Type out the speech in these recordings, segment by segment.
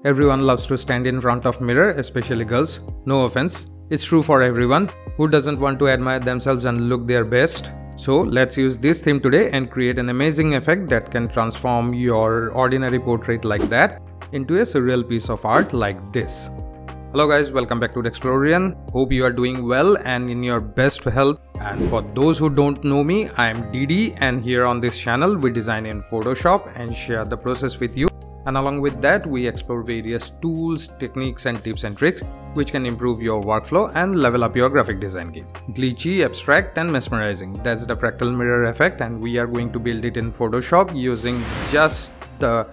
Everyone loves to stand in front of mirror, especially girls. No offense, it's true for everyone. Who doesn't want to admire themselves and look their best? So let's use this theme today and create an amazing effect that can transform your ordinary portrait like that into a surreal piece of art like this. Hello guys, welcome back to Dexplorian. Hope you are doing well and in your best health. And for those who don't know me, I am Didi, and here on this channel we design in Photoshop and share the process with you. And along with that, we explore various tools, techniques and tips and tricks which can improve your workflow and level up your graphic design game. Glitchy, abstract and mesmerizing. That's the fractal mirror effect, and we are going to build it in Photoshop using just the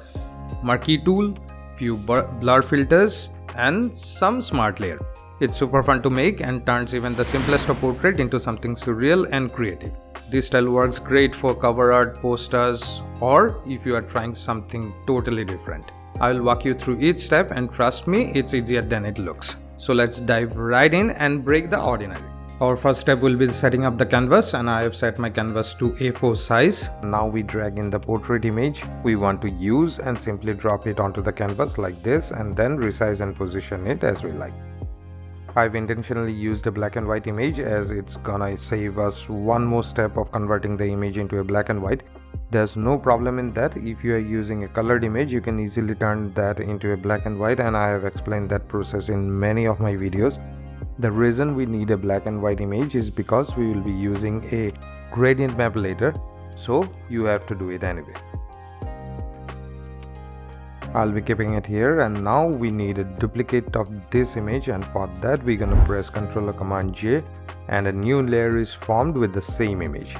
marquee tool, few blur filters and some smart layer. It's super fun to make and turns even the simplest of portrait into something surreal and creative. This style works great for cover art, posters, or if you are trying something totally different. I will walk you through each step, and trust me, it's easier than it looks. So let's dive right in and break the ordinary. Our first step will be setting up the canvas, and I have set my canvas to A4 size. Now we drag in the portrait image we want to use and simply drop it onto the canvas like this, and then resize and position it as we like. I've intentionally used a black and white image as it's gonna save us one more step of converting the image into a black and white. There's no problem in that. If you are using a colored image, you can easily turn that into a black and white, and I have explained that process in many of my videos. The reason we need a black and white image is because we will be using a gradient map later, so you have to do it anyway. I'll be keeping it here, and now we need a duplicate of this image, and for that we're gonna press Ctrl or Command J, and a new layer is formed with the same image.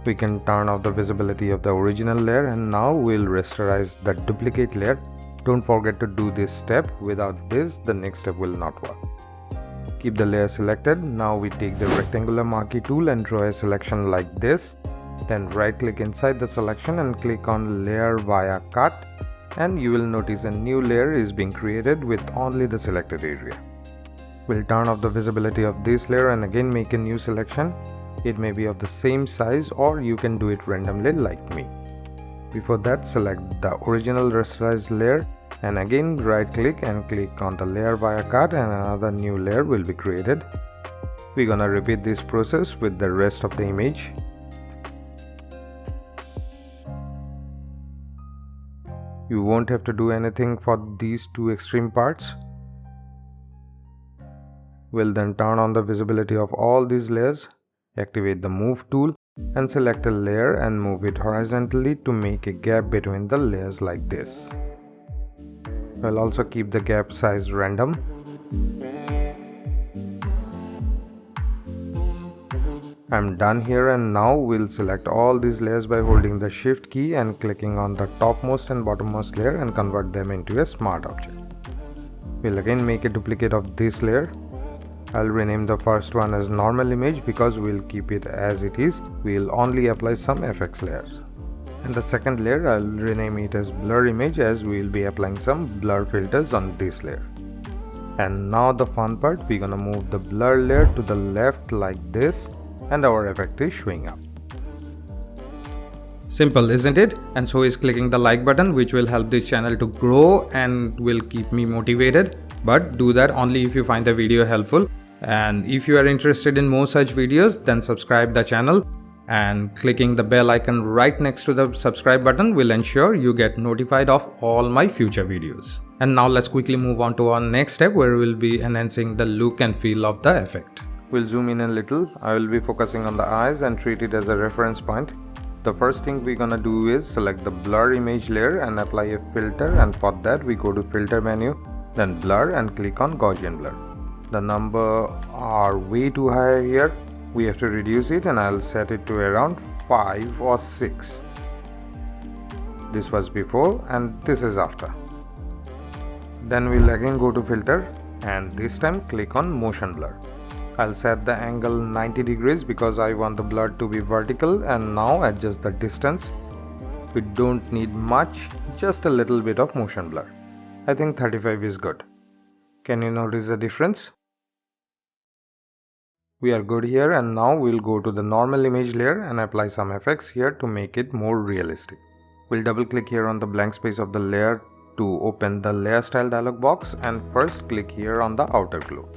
We can turn off the visibility of the original layer, and now we'll rasterize the duplicate layer. Don't forget to do this step. Without this, the next step will not work. Keep the layer selected. Now we take the rectangular marquee tool and draw a selection like this. Then right click inside the selection and click on layer via cut, and you will notice a new layer is being created with only the selected area. We'll turn off the visibility of this layer and again make a new selection. It may be of the same size, or you can do it randomly like me. Before that, select the original rasterized layer and again right click and click on the layer via cut, and another new layer will be created. We're gonna repeat this process with the rest of the image. You won't have to do anything for these two extreme parts. We'll then turn on the visibility of all these layers, activate the move tool and select a layer and move it horizontally to make a gap between the layers like this. We'll also keep the gap size random. I'm done here, and now we'll select all these layers by holding the shift key and clicking on the topmost and bottommost layer and convert them into a smart object. We'll again make a duplicate of this layer. I'll rename the first one as normal image because we'll keep it as it is. We'll only apply some FX layers. And the second layer, I'll rename it as blur image as we'll be applying some blur filters on this layer. And now the fun part, we're gonna move the blur layer to the left like this, and our effect is showing up. Simple, isn't it? And so is clicking the like button, which will help this channel to grow and will keep me motivated. But do that only if you find the video helpful. And if you are interested in more such videos, then subscribe the channel, and clicking the bell icon right next to the subscribe button will ensure you get notified of all my future videos. And now let's quickly move on to our next step, where we'll be enhancing the look and feel of the effect. We'll zoom in a little. I will be focusing on the eyes and treat it as a reference point. The first thing we're gonna do is select the blur image layer and apply a filter, and for that we go to filter menu, then blur and click on Gaussian blur. The number are way too high here. We have to reduce it, and I'll set it to around 5 or 6. This was before and this is after. Then we'll again go to filter, and this time click on motion blur. I'll set the angle 90 degrees because I want the blur to be vertical, and now adjust the distance. We don't need much, just a little bit of motion blur. I think 35 is good. Can you notice the difference? We are good here, and now we'll go to the normal image layer and apply some effects here to make it more realistic. We'll double click here on the blank space of the layer to open the layer style dialog box and first click here on the outer glow.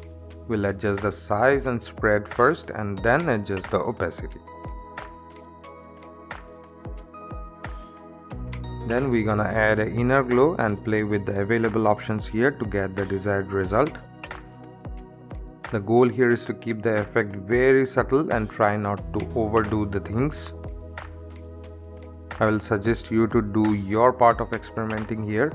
We'll adjust the size and spread first and then adjust the opacity. Then we're gonna add an inner glow and play with the available options here to get the desired result. The goal here is to keep the effect very subtle and try not to overdo the things. I will suggest you to do your part of experimenting here.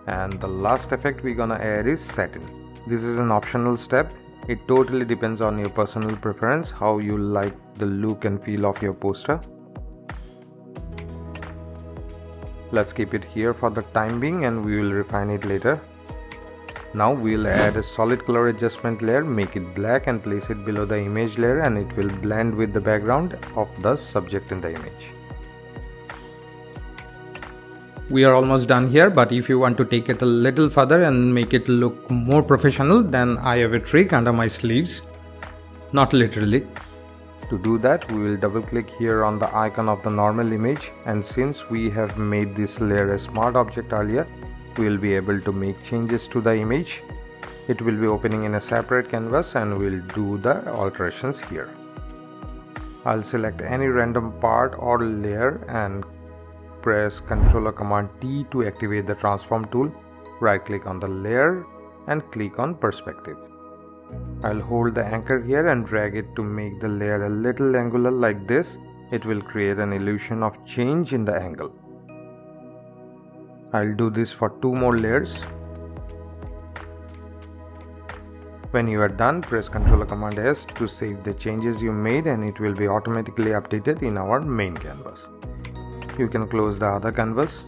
And the last effect we're gonna add is satin. This is an optional step. It totally depends on your personal preference, how you like the look and feel of your poster. Let's keep it here for the time being and we will refine it later. Now we'll add a solid color adjustment layer, make it black and place it below the image layer, and it will blend with the background of the subject in the image. We are almost done here, but if you want to take it a little further and make it look more professional, then I have a trick under my sleeves. Not literally. To do that, we will double click here on the icon of the normal image, and since we have made this layer a smart object earlier, we will be able to make changes to the image. It will be opening in a separate canvas and we'll do the alterations here. I'll select any random part or layer and press Ctrl or Command T to activate the transform tool. Right click on the layer and click on perspective. I'll hold the anchor here and drag it to make the layer a little angular like this. It will create an illusion of change in the angle. I'll do this for 2 more layers. When you are done, press Ctrl or Command S to save the changes you made and it will be automatically updated in our main canvas. You can close the other canvas.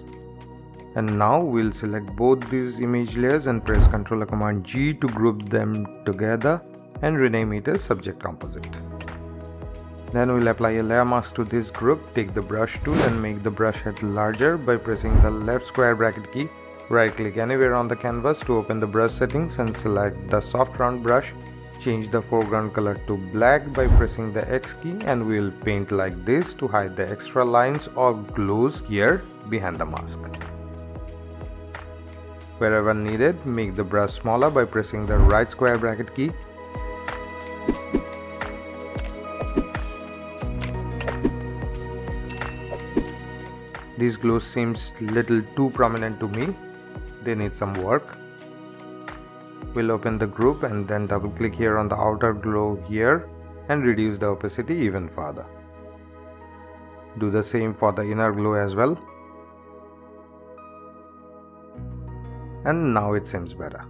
And now we'll select both these image layers and press Ctrl or Command G to group them together and rename it as subject composite. Then we'll apply a layer mask to this group, take the brush tool and make the brush head larger by pressing the left square bracket key. Right click anywhere on the canvas to open the brush settings and select the soft round brush. Change the foreground color to black by pressing the X key and we'll paint like this to hide the extra lines or glows here behind the mask. Wherever needed, make the brush smaller by pressing the right square bracket key. These glows seems little too prominent to me. They need some work. We'll open the group and then double click here on the outer glow here and reduce the opacity even further. Do the same for the inner glow as well. And now it seems better.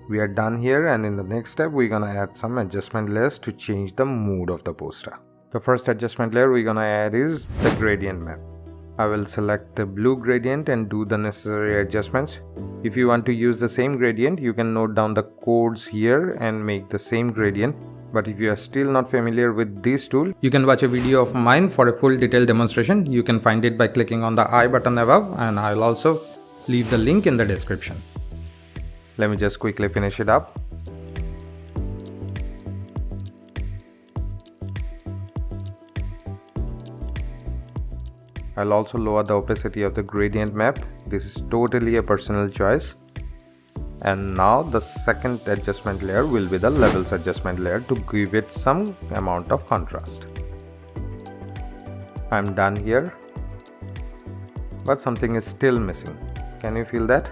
We are done here and in the next step we're gonna add some adjustment layers to change the mood of the poster. The first adjustment layer we're gonna add is the gradient map. I will select the blue gradient and do the necessary adjustments. If you want to use the same gradient, you can note down the codes here and make the same gradient. But if you are still not familiar with this tool, you can watch a video of mine for a full detailed demonstration. You can find it by clicking on the I button above and I'll also leave the link in the description. Let me just quickly finish it up. I'll also lower the opacity of the gradient map. This is totally a personal choice. And now the second adjustment layer will be the levels adjustment layer to give it some amount of contrast. I'm done here, but something is still missing. Can you feel that?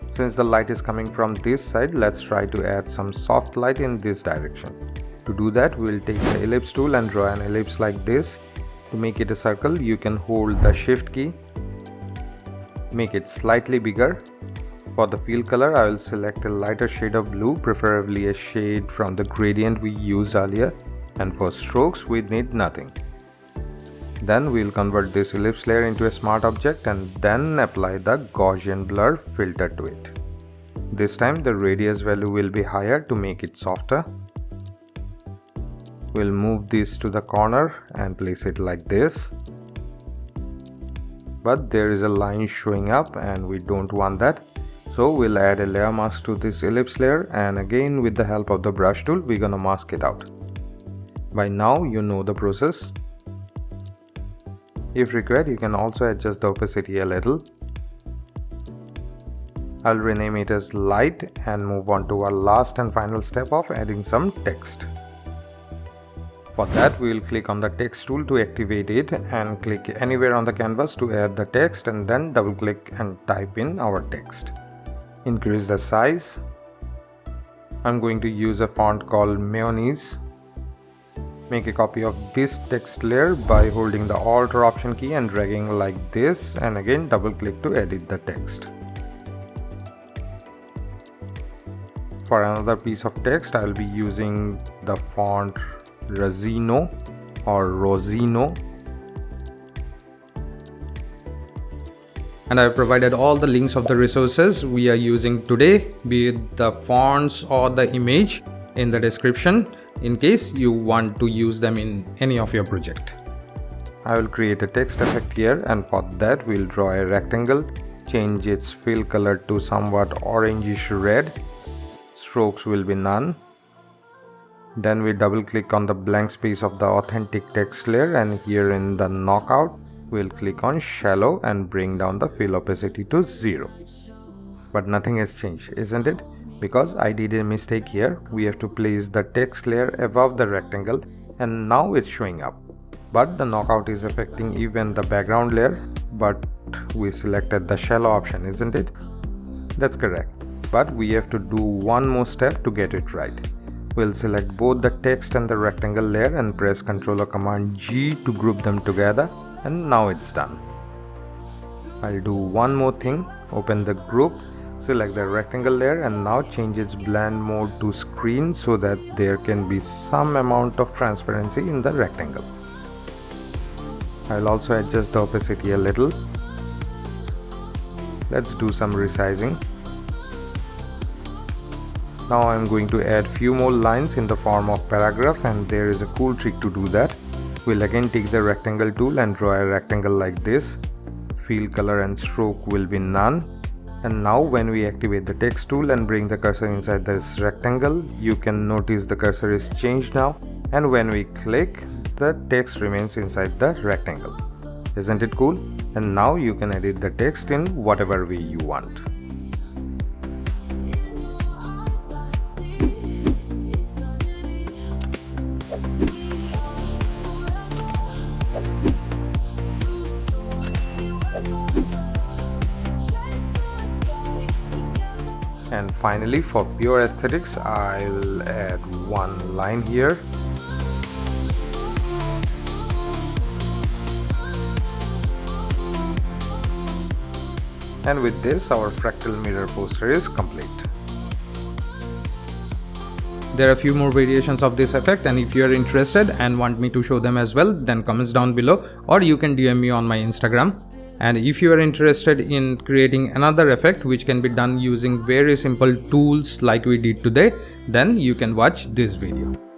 Since the light is coming from this side, let's try to add some soft light in this direction. To do that, we'll take the ellipse tool and draw an ellipse like this. To make it a circle, you can hold the shift key. Make it slightly bigger. For the fill color, I will select a lighter shade of blue, preferably a shade from the gradient we used earlier. And for strokes, we need nothing. Then we'll convert this ellipse layer into a smart object and then apply the Gaussian blur filter to it. This time the radius value will be higher to make it softer. We'll move this to the corner and place it like this. But there is a line showing up and we don't want that. So we'll add a layer mask to this ellipse layer and again with the help of the brush tool, we're gonna mask it out. By now you know the process. If required, you can also adjust the opacity a little. I'll rename it as light and move on to our last and final step of adding some text. For that, we will click on the text tool to activate it and click anywhere on the canvas to add the text, and then double click and type in our text. Increase the size. I'm going to use a font called Mayonnaise. Make a copy of this text layer by holding the Alt or Option key and dragging like this, and again double click to edit the text. For another piece of text, I'll be using the font Rosino or Rosino. And I have provided all the links of the resources we are using today, be it the fonts or the image, in the description in case you want to use them in any of your project. I will create a text effect here, and for that we'll draw a rectangle, change its fill color to somewhat orangish red. Strokes will be none. Then we double click on the blank space of the authentic text layer, and here in the knockout we'll click on shallow and bring down the fill opacity to 0. But nothing has changed, isn't it? Because I did a mistake here. We have to place the text layer above the rectangle, and now it's showing up. But the knockout is affecting even the background layer, but we selected the shallow option, isn't it? That's correct. But we have to do one more step to get it right. We'll select both the text and the rectangle layer and press Ctrl or Command G to group them together, and now it's done. I'll do one more thing. Open the group, select the rectangle layer, and now change its blend mode to screen so that there can be some amount of transparency in the rectangle. I'll also adjust the opacity a little. Let's do some resizing. Now I'm going to add few more lines in the form of paragraph, and there is a cool trick to do that. We'll again take the rectangle tool and draw a rectangle like this. Fill color and stroke will be none. And now when we activate the text tool and bring the cursor inside this rectangle, you can notice the cursor is changed now, and when we click, the text remains inside the rectangle. Isn't it cool? And now you can edit the text in whatever way you want. And finally, for pure aesthetics, I'll add one line here. And with this, our fractal mirror poster is complete. There are a few more variations of this effect, and if you are interested and want me to show them as well, then comments down below, or you can DM me on my Instagram. And if you are interested in creating another effect which can be done using very simple tools like we did today, then you can watch this video.